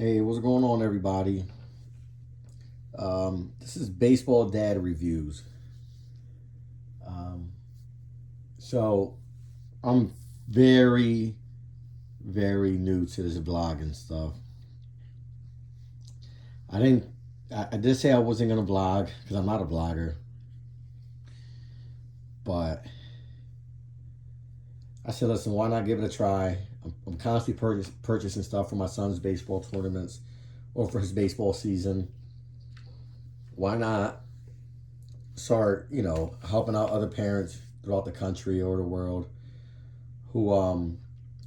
Hey, what's going on, everybody? This is Baseball Dad Reviews. Um, so, I'm very, very new to this vlog and stuff. I didn't, I did say I wasn't gonna vlog because I'm not a vlogger, but I said, listen, why not give it a try? I'm constantly purchasing stuff for my son's baseball tournaments or for his baseball season. Why not start, helping out other parents throughout the country or the world who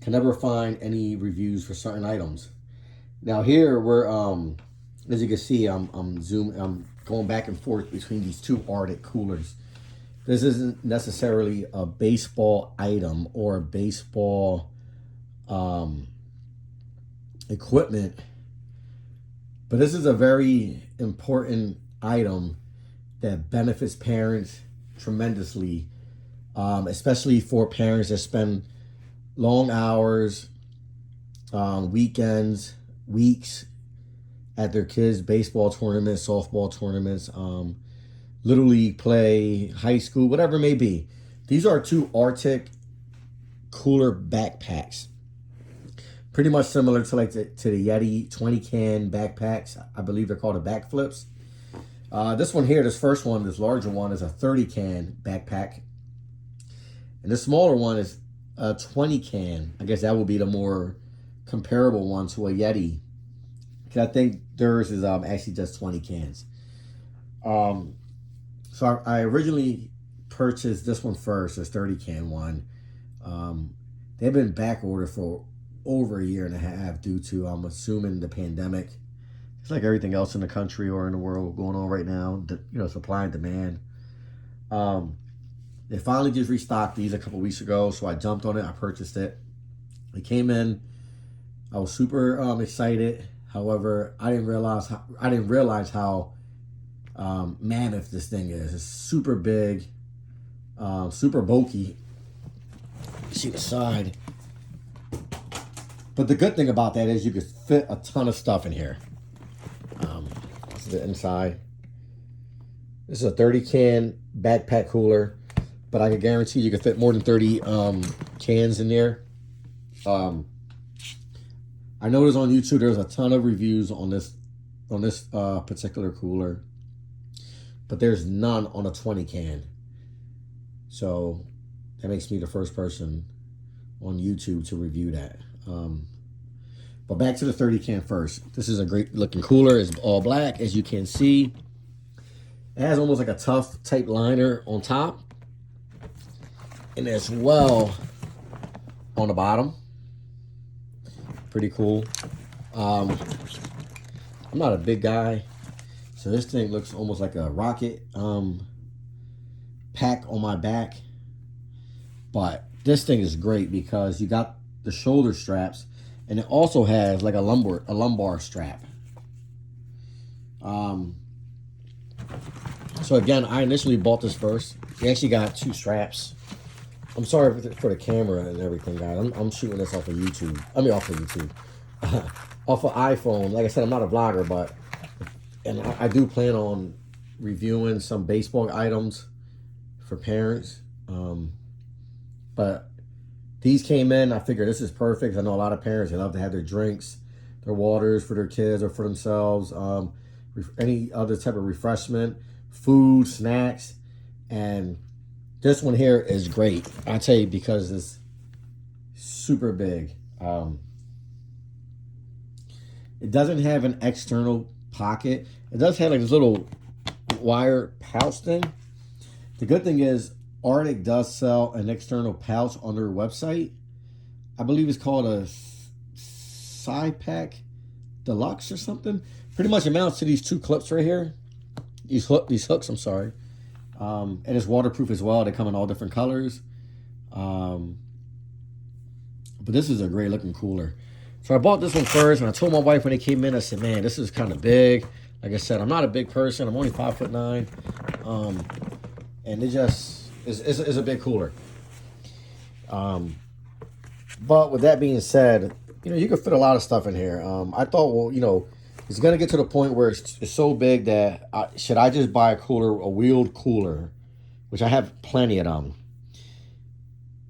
can never find any reviews for certain items. Now here we're as you can see, I'm going back and forth between these two Rtic coolers. This isn't necessarily a baseball item or a baseball equipment, but this is a very important item that benefits parents tremendously, especially for parents that spend long hours, weekends, weeks at their kids' baseball tournaments, softball tournaments, little league play, high school, whatever it may be. These are two Rtic cooler backpacks. Pretty much similar to to the Yeti 20 can backpacks. I believe they're called the backflips. This one here, this first one, this larger one, is a 30 can backpack. And the smaller one is a 20 can. I guess that would be the more comparable one to a Yeti. Because I think theirs is actually just 20 cans. So I originally purchased this one first, this 30 can one. They've been back ordered for over a year and a half due to, I'm assuming, the pandemic. It's like everything else in the country or in the world going on right now, supply and demand. They finally just restocked these a couple weeks ago, so I jumped on it. I purchased it. It came in. I was super excited. However, I didn't realize how mammoth this thing is. It's super big, super bulky. You see the side. But the good thing about that is you could fit a ton of stuff in here. This is the inside. This is a 30 can backpack cooler, but I can guarantee you can fit more than 30 cans in there. I noticed on YouTube there's a ton of reviews on this particular cooler, but there's none on a 20 can. So that makes me the first person on YouTube to review that. But back to the 30 can first. This is a great looking cooler. It's all black, as you can see. It has almost like a tough type liner on top, and as well on the bottom. Pretty cool. I'm not a big guy, so this thing looks almost like a rocket pack on my back. But this thing is great because you got the shoulder straps, and it also has like a lumbar strap. So again, I initially bought this first. You actually got two straps. I'm sorry for the camera and everything, guys. I'm shooting this off of YouTube. Off of YouTube. Off of iPhone. Like I said, I'm not a vlogger, but I do plan on reviewing some baseball items for parents. But these came in. I figured this is perfect. I know a lot of parents, they love to have their drinks, their waters for their kids or for themselves. Any other type of refreshment, food, snacks. And this one here is great. I tell you, because it's super big. It doesn't have an external pocket. It does have like this little wire pouch thing. The good thing is Rtic does sell an external pouch on their website. I believe it's called a Sci-Pack Deluxe or something. Pretty much amounts to these two clips right here. These hooks, I'm sorry. And it's waterproof as well. They come in all different colors. But this is a great looking cooler. So I bought this one first, and I told my wife when it came in, I said, man, this is kind of big. Like I said, I'm not a big person. I'm only 5'9". And it just is a big cooler. But with that being said, You could fit a lot of stuff in here. I thought, well, it's gonna get to the point where it's so big that should I just buy a wheeled cooler, which I have plenty of them.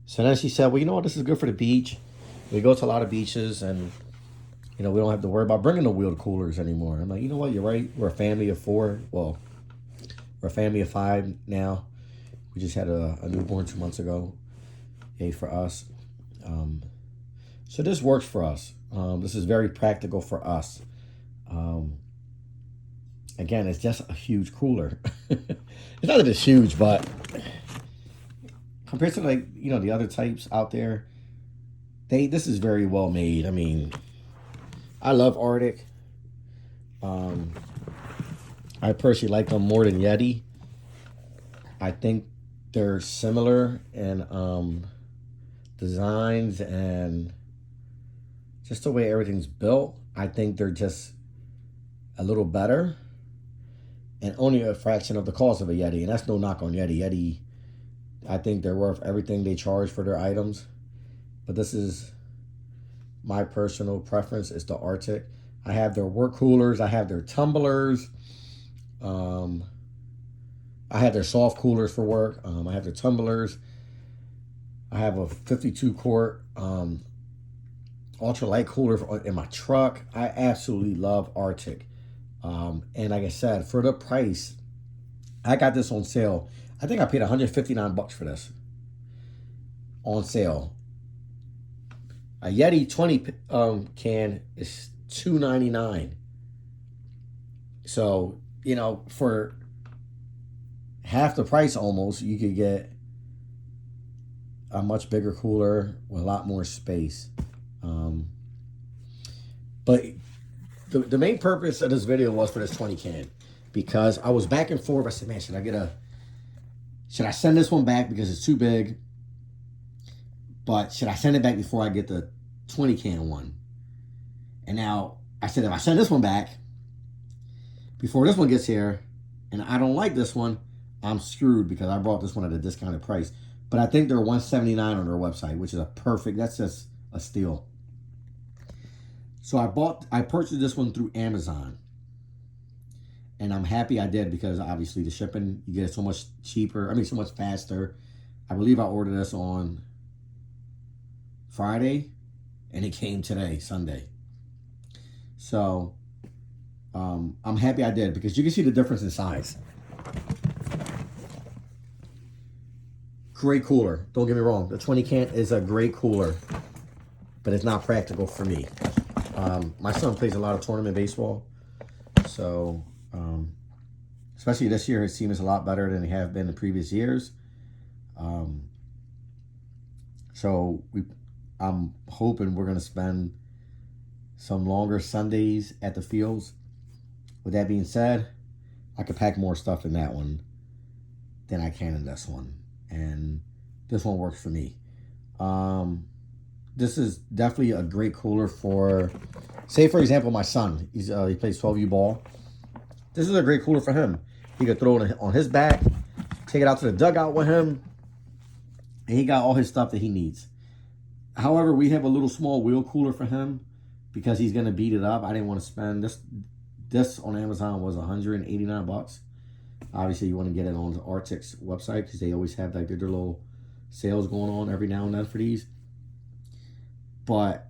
So then she said, well, you know what, this is good for the beach. We go to a lot of beaches, and we don't have to worry about bringing the wheeled coolers anymore. I'm like, you know what, you're right. We're a family of 4. Well, we're a family of 5 now. We just had a newborn 2 months ago. Yay for us. So this works for us. This is very practical for us. Again, it's just a huge cooler. It's not that it's huge, but compared to the other types out there, this is very well made. I mean, I love Rtic. I personally like them more than Yeti. I think they're similar in designs and just the way everything's built. I think they're just a little better and only a fraction of the cost of a Yeti. And that's no knock on Yeti. Yeti, I think they're worth everything they charge for their items. But this is my personal preference. It's the Rtic. I have their work coolers. I have their tumblers. I have their soft coolers for work. I have their tumblers. I have a 52 quart ultralight cooler in my truck. I absolutely love Rtic. And like I said, for the price, I got this on sale. I think I paid $159 for this on sale. A Yeti 20 can is $2.99. So, for half the price almost, you could get a much bigger cooler with a lot more space. But the main purpose of this video was for this 20 can, because I was back and forth. I said, man, should I send this one back because it's too big? But should I send it back before I get the 20 can one? And now I said, if I send this one back before this one gets here and I don't like this one, I'm screwed because I bought this one at a discounted price. But I think they're $179 on their website, which is that's just a steal. So I purchased this one through Amazon. And I'm happy I did, because obviously the shipping, you get it so much cheaper. I mean, so much faster. I believe I ordered this on Friday and it came today, Sunday. So I'm happy I did, because you can see the difference in size. Great cooler. Don't get me wrong. The 20 can is a great cooler, but it's not practical for me. My son plays a lot of tournament baseball. So, especially this year, his team is a lot better than they have been in previous years. So I'm hoping we're going to spend some longer Sundays at the fields. With that being said, I could pack more stuff in that one than I can in this one. And this one works for me. This is definitely a great cooler for, say for example, my son. He plays 12U ball. This is a great cooler for him. He could throw it on his back, take it out to the dugout with him, and he got all his stuff that he needs. However, we have a little small wheel cooler for him because he's gonna beat it up. I didn't want to spend this. This on Amazon was $189. Obviously, you want to get it on the Rtic's website because they always have like their little sales going on every now and then for these. But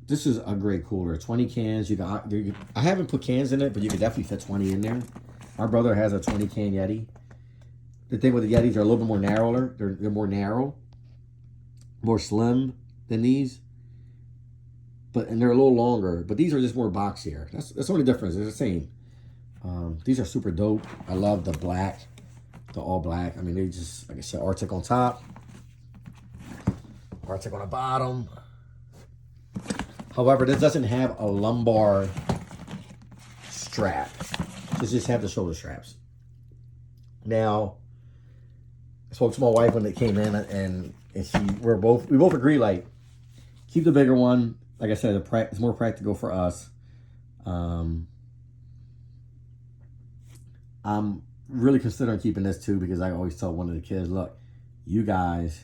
this is a great cooler. 20 cans. I haven't put cans in it, but you could definitely fit 20 in there. My brother has a 20 can Yeti. The thing with the Yetis, they're a little bit more narrower. They're more narrow, more slim than these. And they're a little longer. But these are just more boxier. That's the only difference. They're the same. These are super dope. I love the black, the all black. I mean, they just, like I said, Rtic on top, Rtic on the bottom. However, this doesn't have a lumbar strap. It just have the shoulder straps. Now, I spoke to my wife when it came in, and we both agree, like, keep the bigger one. Like I said, it's more practical for us. I'm really considering keeping this too, because I always tell one of the kids, look, you guys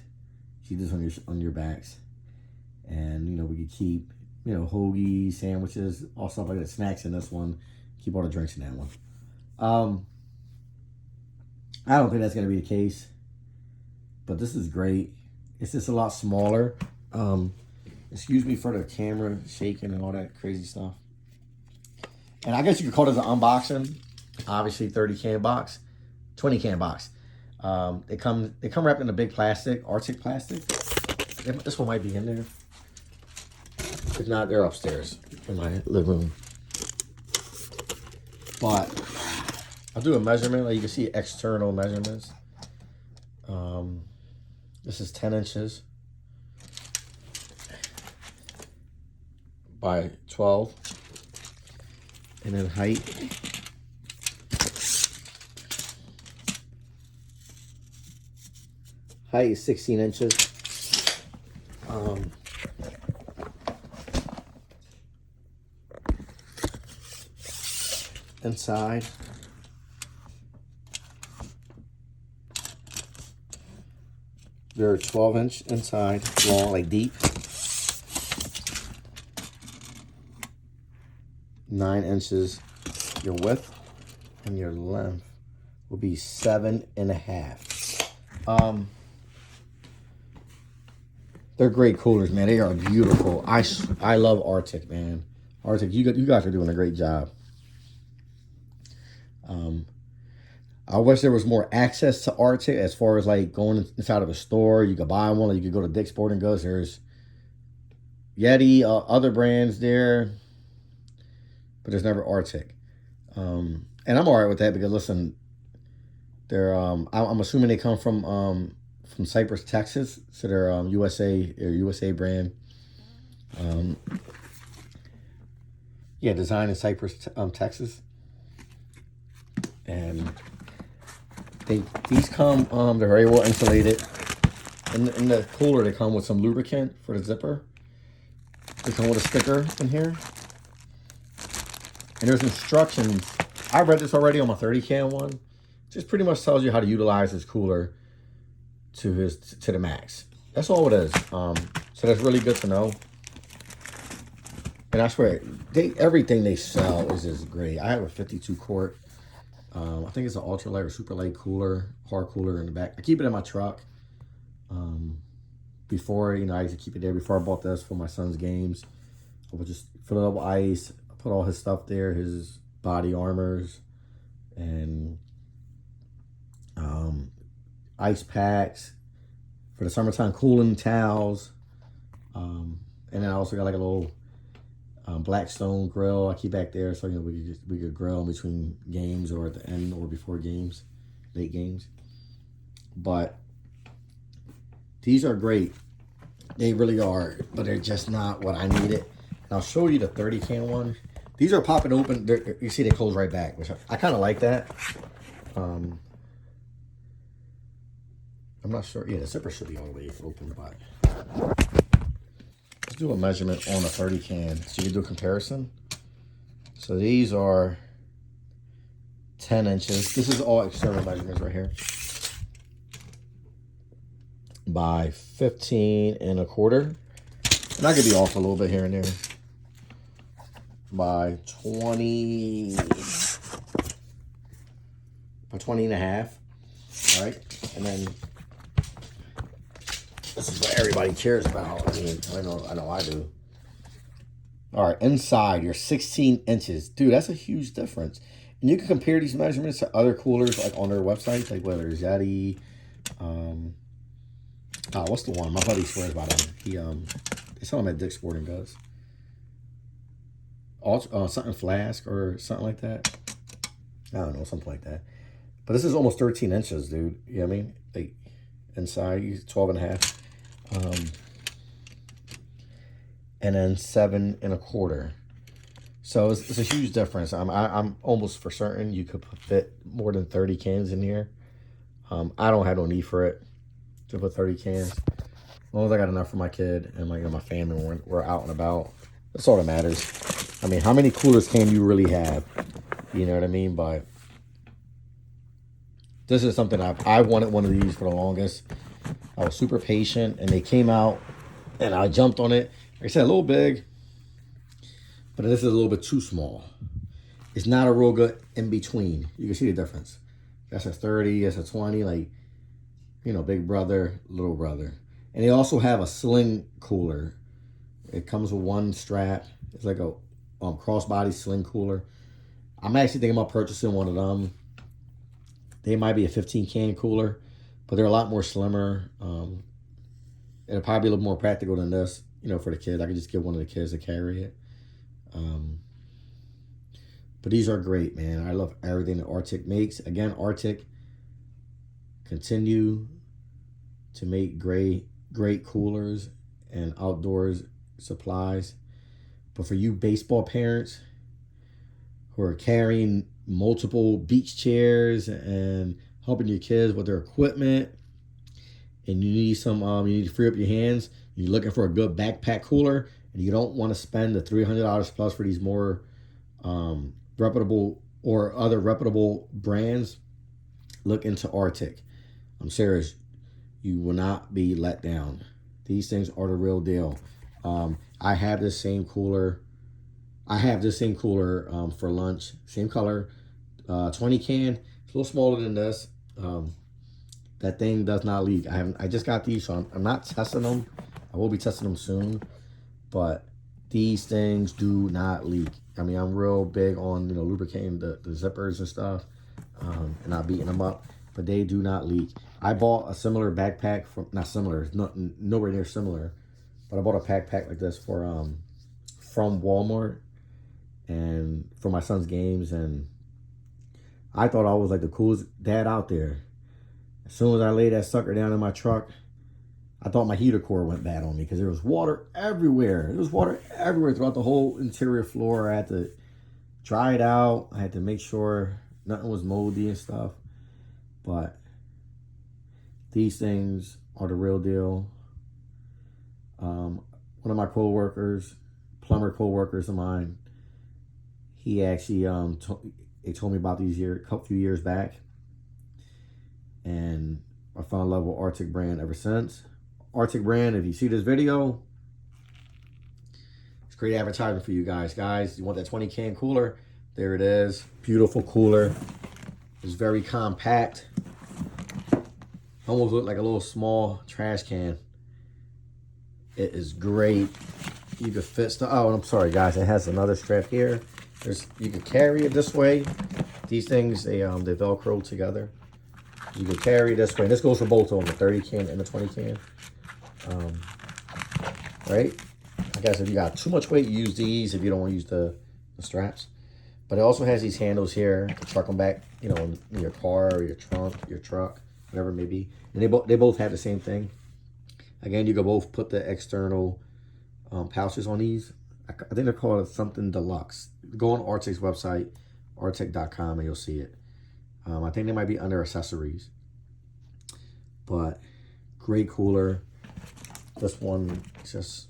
keep this on your backs, and we could keep you know, hoagies, sandwiches, all stuff like that. Snacks in this one. Keep all the drinks in that one. I don't think that's going to be the case. But this is great. It's just a lot smaller. Excuse me for the camera shaking and all that crazy stuff. And I guess you could call this an unboxing. Obviously, 30 can box, 20 can box. They come wrapped in a big plastic, Rtic plastic. This one might be in there. If not, they're upstairs in my living room. But I'll do a measurement. Like you can see external measurements. This is 10 inches by 12. And then height. Height is 16 inches. Inside. They're 12-inch inside, long, like deep. 9 inches your width, and your length will be 7.5. They're great coolers, man. They are beautiful. I love Rtic, man. Rtic, you guys are doing a great job. I wish there was more access to Rtic as far as like going inside of a store. You could buy one, or you could go to Dick's Sporting Goods. There's Yeti, other brands there, but there's never Rtic. And I'm all right with that because listen, they're I'm assuming they come from Cypress, Texas, so they're USA brand. Yeah, designed in Cypress, Texas, and these come they're very well insulated. In the cooler, they come with some lubricant for the zipper. They come with a sticker in here, and there's instructions. I read this already on my 30 can one. Just pretty much tells you how to utilize this cooler to the max. That's all it is. So that's really good to know. And I swear, everything they sell is just great. I have a 52 quart. I think it's an ultralight or super light cooler, hard cooler in the back. I keep it in my truck. Before, you know, I used to keep it there before I bought this for my son's games. I would just fill it up with ice, put all his stuff there, his body armors, and ice packs for the summertime, cooling towels. And then I also got like a little Blackstone grill I keep back there, so you know we could grill in between games or at the end or before games, late games. But these are great. They really are, but they're just not what I needed. And I'll show you the 30 can one. These are popping open. You see they close right back, which I kind of like that. I'm not sure. Yeah, the zipper should be all the way open, but let's do a measurement on a 30 can so you can do a comparison. So these are 10 inches. This is all external measurements right here. By 15.25. And I could be off a little bit here and there. By 20. By 20.5. All right. And then this is what everybody cares about. I mean, I know I do. All right, inside, you're 16 inches. Dude, that's a huge difference. And you can compare these measurements to other coolers like on their websites, like whether it's Yeti, what's the one? My buddy swears by them. They sell them at Dick's Sporting Goods. Something Flask or something like that. I don't know, something like that. But this is almost 13 inches, dude. You know what I mean? Like, inside, 12.5. And then 7.25. So it's a huge difference. I'm almost for certain you could fit more than 30 cans in here. I don't have no need for it to put 30 cans. As long as I got enough for my kid and my family when we're out and about. That's all that matters. I mean, how many coolers can you really have? You know what I mean? But this is something I wanted one of these for the longest. I was super patient, and they came out, and I jumped on it. Like I said, a little big, but this is a little bit too small. It's not a real good in between. You can see the difference. That's a 30, that's a 20, like, you know, big brother, little brother. And they also have a sling cooler. It comes with one strap. It's like a crossbody sling cooler. I'm actually thinking about purchasing one of them. They might be a 15 can cooler, but they're a lot more slimmer. It'll probably be a little more practical than this, you know, for the kids. I could just give one of the kids to carry it. But these are great, man. I love everything that Rtic makes. Again, Rtic continue to make great coolers and outdoors supplies. But for you baseball parents who are carrying multiple beach chairs and helping your kids with their equipment, and you need some, you need to free up your hands, you're looking for a good backpack cooler, and you don't want to spend the $300 plus for these more reputable or other reputable brands, look into Rtic. I'm serious. You will not be let down. These things are the real deal. I have this same cooler. For lunch. Same color. 20 can. It's a little smaller than this. That thing does not leak. I just got these, so I'm not testing them. I will be testing them soon. But these things do not leak. I mean, I'm real big on, you know, lubricating the zippers and stuff, and not beating them up. But they do not leak. I bought a similar backpack from, not similar, it's not nowhere near similar, but I bought a backpack like this for from Walmart and for my son's games, and I thought I was like the coolest dad out there. As soon as I laid that sucker down in my truck, I thought my heater core went bad on me because there was water everywhere. There was water everywhere throughout the whole interior floor. I had to dry it out. I had to make sure nothing was moldy and stuff. But these things are the real deal. One of my co-workers, plumber co-workers of mine, he actually he told me about these a few years back, and I fell in love with Rtic brand ever since. Rtic brand, if you see this video, it's great advertising for you guys. Guys, you want that 20 can cooler? There it is. Beautiful cooler. It's very compact. Almost look like a little small trash can. It is great. You can fit stuff. Oh, I'm sorry, guys. It has another strap here. You can carry it this way. These things, they Velcro together. You can carry it this way. This goes for both of them, the 30 can and the 20 can. Right? I guess if you got too much weight, you use these. If you don't want to use the straps. But it also has these handles here to truck them back, you know, in your car or your trunk, your truck, whatever it may be. And they both have the same thing. Again, you can both put the external pouches on these. I think they're called something deluxe. Go on Rtic's website, rtic.com, and you'll see it. I think they might be under accessories. But great cooler. This one, just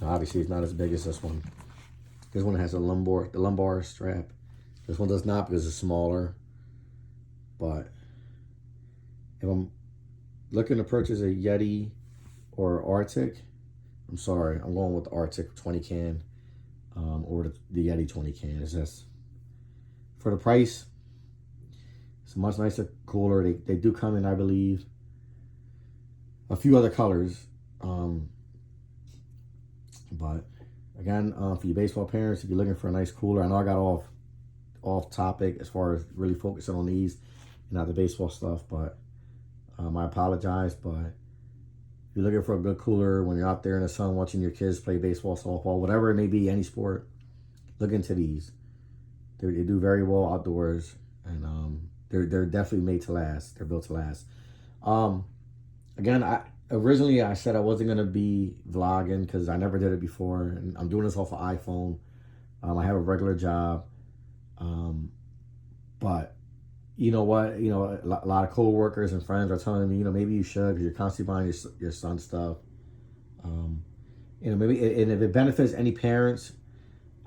obviously it's not as big as this one. This one has the lumbar strap. This one does not because it's smaller. But if I'm looking to purchase a Yeti or Rtic, I'm sorry, I'm going with the Rtic 20 can or the Yeti 20 can. It's just, for the price, it's a much nicer cooler. They do come in, I believe, a few other colors. But again, for you baseball parents, if you're looking for a nice cooler, I know I got off topic as far as really focusing on these and not the baseball stuff, but I apologize. But if you're looking for a good cooler when you're out there in the sun watching your kids play baseball, softball, whatever it may be, any sport, look into these. They do very well outdoors, and they're definitely made to last. They're built to last. Again, originally I said I wasn't gonna be vlogging because I never did it before, and I'm doing this off an iPhone. I have a regular job, but you know what? You know, a lot of co-workers and friends are telling me, you know, maybe you should because you're constantly buying your son's stuff. You know, maybe, and if it benefits any parents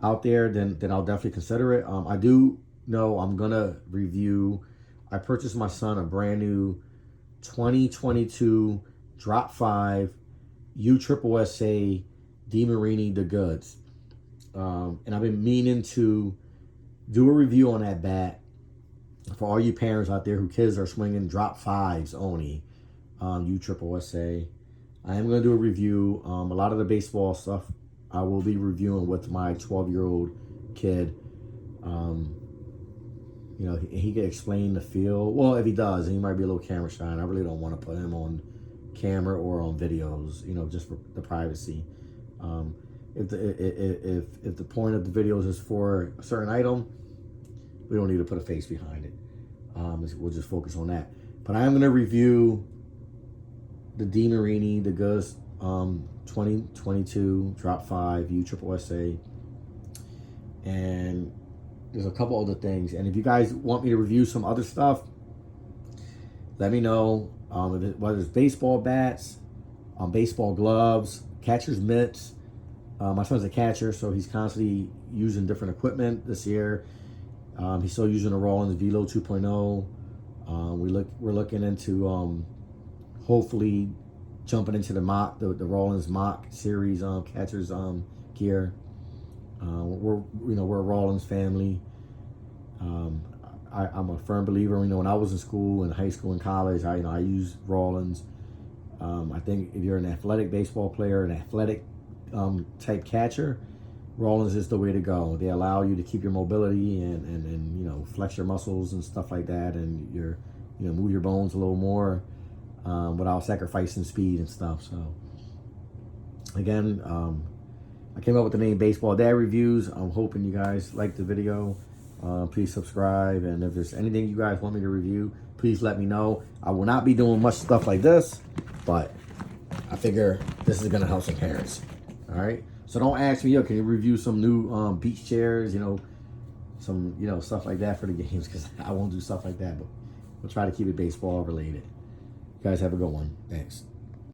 out there, then I'll definitely consider it. I do know I'm gonna review. I purchased my son a brand new 2022 Drop 5 USSSA DeMarini the Goods. And I've been meaning to do a review on that bat for all you parents out there who kids are swinging drop fives only. USSSA. I am going to do a review. A lot of the baseball stuff I will be reviewing with my 12-year-old kid. You know, he can explain the feel. Well, if he does, he might be a little camera shy. And I really don't want to put him on camera or on videos, you know, just for the privacy. If the point of the videos is for a certain item, we don't need to put a face behind it. We'll just focus on that. But I am going to review the DeMarini, the Gus 2022 Drop 5 USSSA, and there's a couple other things. And if you guys want me to review some other stuff, let me know. Whether it's baseball bats, baseball gloves, catcher's mitts. My son's a catcher, so he's constantly using different equipment this year. He's still using a Rollins Velo 2.0. We're looking into hopefully jumping into the Rollins Mock series catcher's gear. We're a Rollins family. I'm a firm believer. You know, when I was in school, in high school, and college, I used Rollins. I think if you're an athletic baseball player, an athletic type catcher, Rollins is the way to go. They allow you to keep your mobility and you know, flex your muscles and stuff like that, and move your bones a little more without sacrificing speed and stuff. So again, I came up with the name Baseball Dad Reviews. I'm hoping you guys like the video. Please subscribe, and if there's anything you guys want me to review, please let me know. I will not be doing much stuff like this, but I figure this is gonna help some parents. All right, so don't ask me, yo, can you review some new beach chairs, some stuff like that for the games, because I won't do stuff like that, but we'll try to keep it baseball related. You guys have a good one. Thanks.